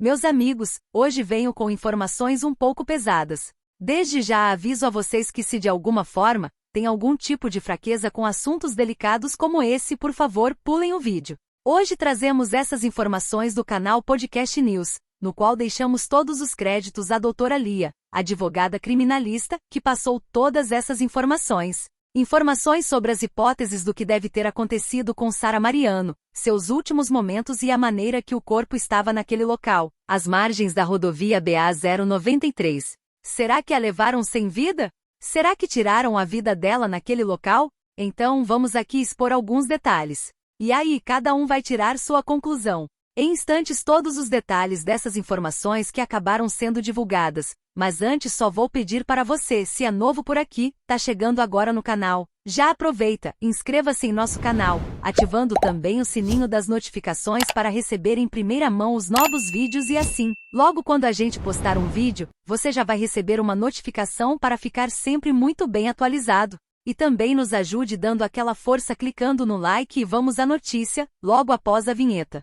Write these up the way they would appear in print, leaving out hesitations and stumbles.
Meus amigos, hoje venho com informações um pouco pesadas. Desde já aviso a vocês que se de alguma forma tem algum tipo de fraqueza com assuntos delicados como esse, por favor, pulem o vídeo. Hoje trazemos essas informações do canal Podcast News, no qual deixamos todos os créditos à doutora Lia, advogada criminalista, que passou todas essas informações. Informações sobre as hipóteses do que deve ter acontecido com Sara Mariano, seus últimos momentos e a maneira que o corpo estava naquele local, às margens da rodovia BA-093. Será que a levaram sem vida? Será que tiraram a vida dela naquele local? Então vamos aqui expor alguns detalhes. E aí cada um vai tirar sua conclusão. Em instantes todos os detalhes dessas informações que acabaram sendo divulgadas, mas antes só vou pedir para você, se é novo por aqui, tá chegando agora no canal, já aproveita, inscreva-se em nosso canal, ativando também o sininho das notificações para receber em primeira mão os novos vídeos e assim, logo quando a gente postar um vídeo, você já vai receber uma notificação para ficar sempre muito bem atualizado. E também nos ajude dando aquela força clicando no like e vamos à notícia, logo após a vinheta.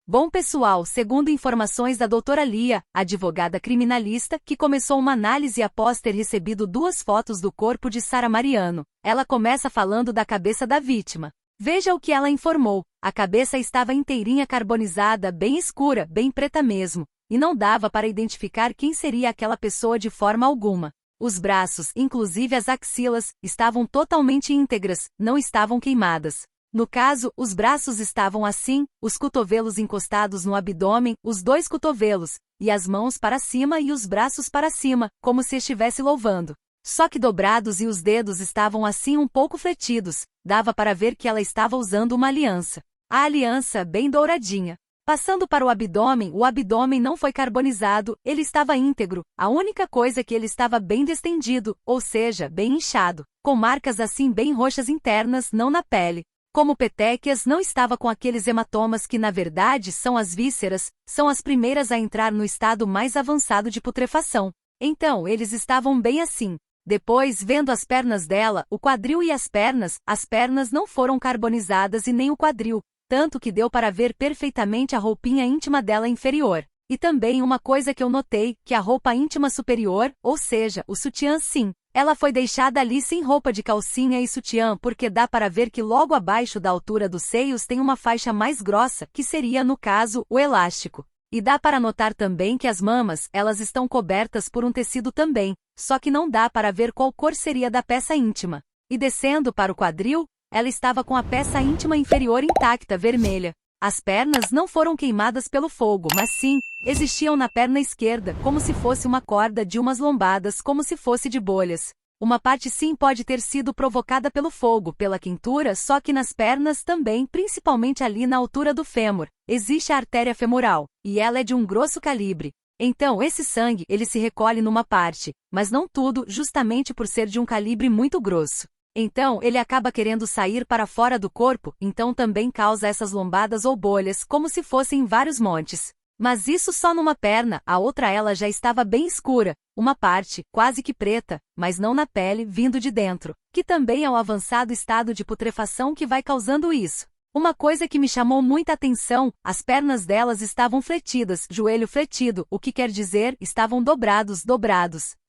Bom pessoal, segundo informações da doutora Lia, advogada criminalista, que começou uma análise após ter recebido 2 fotos do corpo de Sara Mariano, ela começa falando da cabeça da vítima. Veja o que ela informou, a cabeça estava inteirinha carbonizada, bem escura, bem preta mesmo, e não dava para identificar quem seria aquela pessoa de forma alguma. Os braços, inclusive as axilas, estavam totalmente íntegras, não estavam queimadas. No caso, os braços estavam assim, os cotovelos encostados no abdômen, os 2 cotovelos, e as mãos para cima e os braços para cima, como se estivesse louvando. Só que dobrados e os dedos estavam assim um pouco fletidos, dava para ver que ela estava usando uma aliança. A aliança bem douradinha. Passando para o abdômen não foi carbonizado, ele estava íntegro, a única coisa é que ele estava bem distendido, ou seja, bem inchado, com marcas assim bem roxas internas, não na pele. Como petequias, não estava com aqueles hematomas que na verdade são as vísceras, são as primeiras a entrar no estado mais avançado de putrefação. Então, eles estavam bem assim. Depois, vendo as pernas dela, o quadril e as pernas não foram carbonizadas e nem o quadril, tanto que deu para ver perfeitamente a roupinha íntima dela inferior. E também uma coisa que eu notei, que a roupa íntima superior, ou seja, o sutiã sim, ela foi deixada ali sem roupa de calcinha e sutiã porque dá para ver que logo abaixo da altura dos seios tem uma faixa mais grossa, que seria, no caso, o elástico. E dá para notar também que as mamas, elas estão cobertas por um tecido também, só que não dá para ver qual cor seria da peça íntima. E descendo para o quadril, ela estava com a peça íntima inferior intacta, vermelha. As pernas não foram queimadas pelo fogo, mas sim, existiam na perna esquerda, como se fosse uma corda de umas lombadas, como se fosse de bolhas. Uma parte sim pode ter sido provocada pelo fogo, pela quentura, só que nas pernas também, principalmente ali na altura do fêmur, existe a artéria femoral, e ela é de um grosso calibre. Então esse sangue, ele se recolhe numa parte, mas não tudo, justamente por ser de um calibre muito grosso. Então, ele acaba querendo sair para fora do corpo, então também causa essas lombadas ou bolhas, como se fossem vários montes. Mas isso só numa perna, a outra ela já estava bem escura, uma parte, quase que preta, mas não na pele, vindo de dentro, que também é o avançado estado de putrefação que vai causando isso. Uma coisa que me chamou muita atenção, as pernas delas estavam fletidas, joelho fletido, o que quer dizer, estavam dobrados,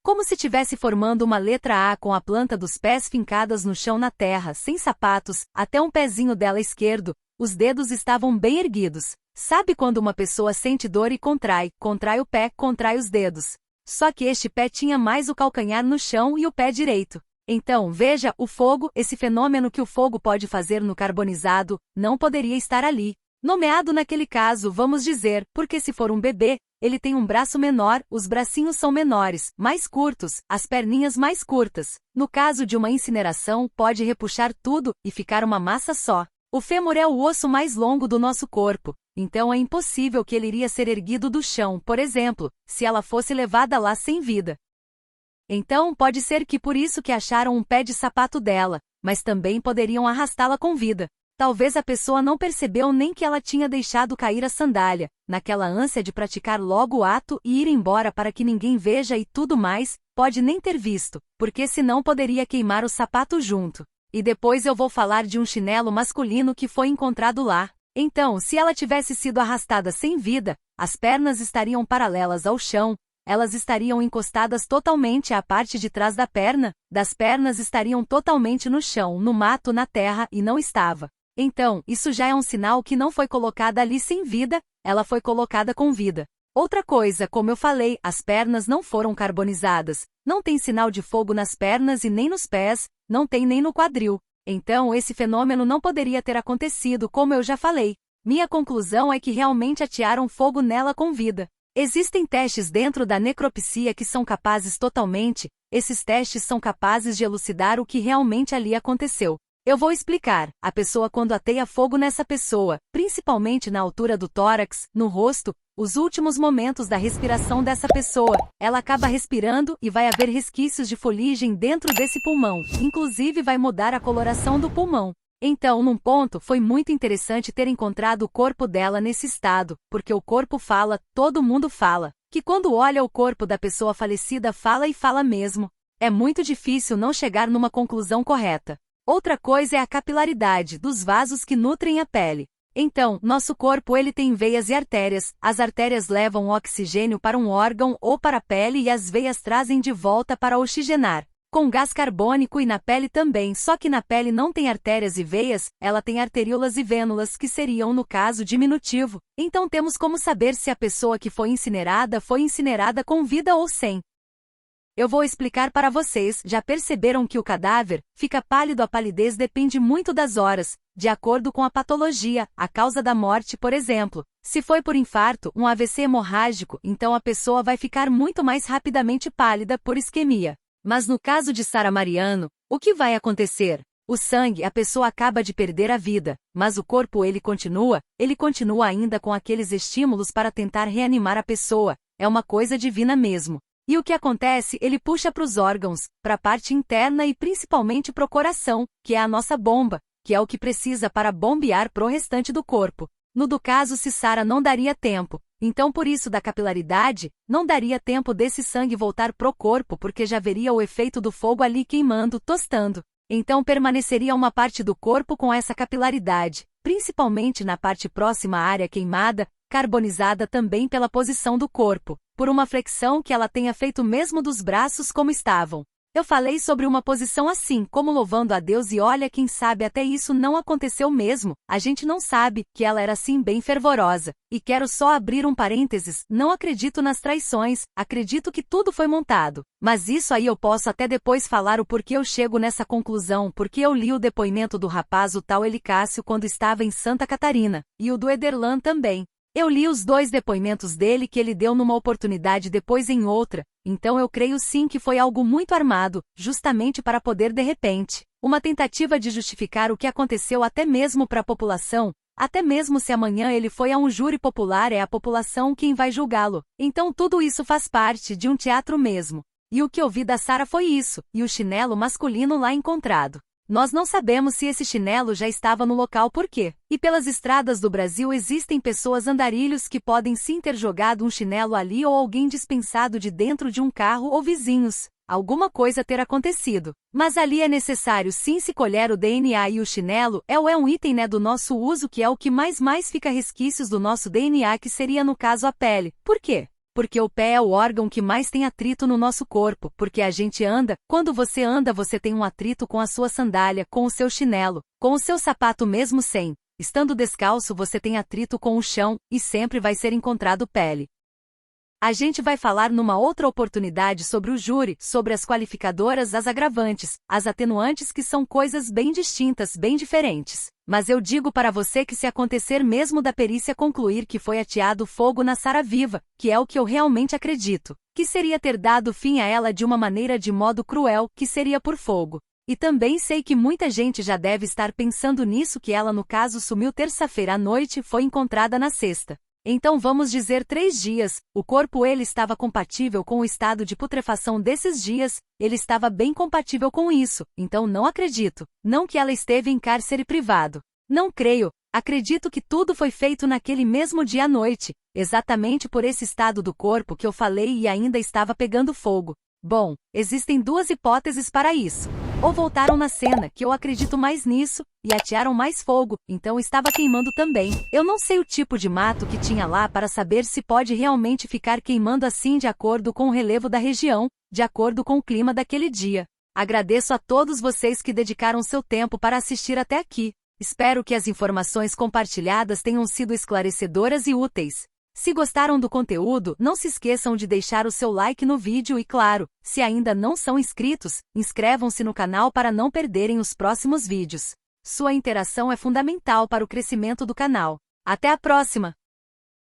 como se tivesse formando uma letra A com a planta dos pés fincadas no chão na terra, sem sapatos, até um pezinho dela esquerdo, os dedos estavam bem erguidos. Sabe quando uma pessoa sente dor e contrai o pé, contrai os dedos. Só que este pé tinha mais o calcanhar no chão e o pé direito. Então, veja, o fogo, esse fenômeno que o fogo pode fazer no carbonizado, não poderia estar ali. Nomeado naquele caso, vamos dizer, porque se for um bebê, ele tem um braço menor, os bracinhos são menores, mais curtos, as perninhas mais curtas. No caso de uma incineração, pode repuxar tudo e ficar uma massa só. O fêmur é o osso mais longo do nosso corpo, então é impossível que ele iria ser erguido do chão, por exemplo, se ela fosse levada lá sem vida. Então pode ser que por isso que acharam um pé de sapato dela, mas também poderiam arrastá-la com vida. Talvez a pessoa não percebeu nem que ela tinha deixado cair a sandália, naquela ânsia de praticar logo o ato e ir embora para que ninguém veja e tudo mais, pode nem ter visto, porque senão poderia queimar o sapato junto. E depois eu vou falar de um chinelo masculino que foi encontrado lá. Então, se ela tivesse sido arrastada sem vida, as pernas estariam paralelas ao chão, elas estariam encostadas totalmente à parte de trás da perna, das pernas estariam totalmente no chão, no mato, na terra, e não estava. Então, isso já é um sinal que não foi colocada ali sem vida, ela foi colocada com vida. Outra coisa, como eu falei, as pernas não foram carbonizadas, não tem sinal de fogo nas pernas e nem nos pés, não tem nem no quadril. Então esse fenômeno não poderia ter acontecido, como eu já falei. Minha conclusão é que realmente atearam fogo nela com vida. Existem testes dentro da necropsia que são capazes totalmente, esses testes são capazes de elucidar o que realmente ali aconteceu. Eu vou explicar, a pessoa quando ateia fogo nessa pessoa, principalmente na altura do tórax, no rosto, os últimos momentos da respiração dessa pessoa, ela acaba respirando e vai haver resquícios de fuligem dentro desse pulmão, inclusive vai mudar a coloração do pulmão. Então, num ponto, foi muito interessante ter encontrado o corpo dela nesse estado, porque o corpo fala, todo mundo fala, que quando olha o corpo da pessoa falecida fala e fala mesmo. É muito difícil não chegar numa conclusão correta. Outra coisa é a capilaridade dos vasos que nutrem a pele. Então, nosso corpo ele tem veias e artérias, as artérias levam o oxigênio para um órgão ou para a pele e as veias trazem de volta para oxigenar, com gás carbônico e na pele também, só que na pele não tem artérias e veias, ela tem arteríolas e vênulas que seriam no caso diminutivo. Então temos como saber se a pessoa que foi incinerada com vida ou sem. Eu vou explicar para vocês, já perceberam que o cadáver fica pálido? A palidez depende muito das horas, de acordo com a patologia, a causa da morte, por exemplo. Se foi por infarto, um AVC hemorrágico, então a pessoa vai ficar muito mais rapidamente pálida por isquemia. Mas no caso de Sara Mariano, o que vai acontecer? O sangue, a pessoa acaba de perder a vida, mas o corpo ele continua ainda com aqueles estímulos para tentar reanimar a pessoa, é uma coisa divina mesmo. E o que acontece? Ele puxa para os órgãos, para a parte interna e principalmente para o coração, que é a nossa bomba, que é o que precisa para bombear pro restante do corpo. No do caso se Sara não daria tempo, então por isso da capilaridade, não daria tempo desse sangue voltar pro corpo porque já veria o efeito do fogo ali queimando, tostando. Então permaneceria uma parte do corpo com essa capilaridade, principalmente na parte próxima à área queimada, carbonizada também pela posição do corpo, por uma flexão que ela tenha feito mesmo dos braços como estavam. Eu falei sobre uma posição assim, como louvando a Deus e olha quem sabe até isso não aconteceu mesmo, a gente não sabe que ela era assim bem fervorosa. E quero só abrir um parênteses, não acredito nas traições, acredito que tudo foi montado. Mas isso aí eu posso até depois falar o porquê eu chego nessa conclusão, porque eu li o depoimento do rapaz o tal Elicácio quando estava em Santa Catarina, e o do Ederlan também. Eu li os dois depoimentos dele que ele deu numa oportunidade depois em outra, então eu creio sim que foi algo muito armado, justamente para poder de repente, uma tentativa de justificar o que aconteceu até mesmo para a população, até mesmo se amanhã ele foi a um júri popular é a população quem vai julgá-lo. Então tudo isso faz parte de um teatro mesmo. E o que eu vi da Sara foi isso, e o chinelo masculino lá encontrado. Nós não sabemos se esse chinelo já estava no local por quê. E pelas estradas do Brasil existem pessoas andarilhos que podem sim ter jogado um chinelo ali ou alguém dispensado de dentro de um carro ou vizinhos. Alguma coisa ter acontecido. Mas ali é necessário sim se colher o DNA e o chinelo é um item do nosso uso que é o que mais fica resquícios do nosso DNA que seria no caso a pele. Por quê? Porque o pé é o órgão que mais tem atrito no nosso corpo, porque a gente anda, quando você anda você tem um atrito com a sua sandália, com o seu chinelo, com o seu sapato mesmo sem. Estando descalço você tem atrito com o chão, e sempre vai ser encontrado pele. A gente vai falar numa outra oportunidade sobre o júri, sobre as qualificadoras, as agravantes, as atenuantes que são coisas bem distintas, bem diferentes. Mas eu digo para você que se acontecer mesmo da perícia concluir que foi ateado fogo na Sara viva, que é o que eu realmente acredito, que seria ter dado fim a ela de uma maneira de modo cruel, que seria por fogo. E também sei que muita gente já deve estar pensando nisso que ela no caso sumiu terça-feira à noite e foi encontrada na sexta. Então vamos dizer 3 dias, o corpo ele estava compatível com o estado de putrefação desses dias, ele estava bem compatível com isso, então não acredito, não que ela esteve em cárcere privado. Não creio. Acredito que tudo foi feito naquele mesmo dia à noite, exatamente por esse estado do corpo que eu falei e ainda estava pegando fogo. Bom, existem duas hipóteses para isso. Ou voltaram na cena, que eu acredito mais nisso, e atearam mais fogo, então estava queimando também. Eu não sei o tipo de mato que tinha lá para saber se pode realmente ficar queimando assim de acordo com o relevo da região, de acordo com o clima daquele dia. Agradeço a todos vocês que dedicaram seu tempo para assistir até aqui. Espero que as informações compartilhadas tenham sido esclarecedoras e úteis. Se gostaram do conteúdo, não se esqueçam de deixar o seu like no vídeo e, claro, se ainda não são inscritos, inscrevam-se no canal para não perderem os próximos vídeos. Sua interação é fundamental para o crescimento do canal. Até a próxima!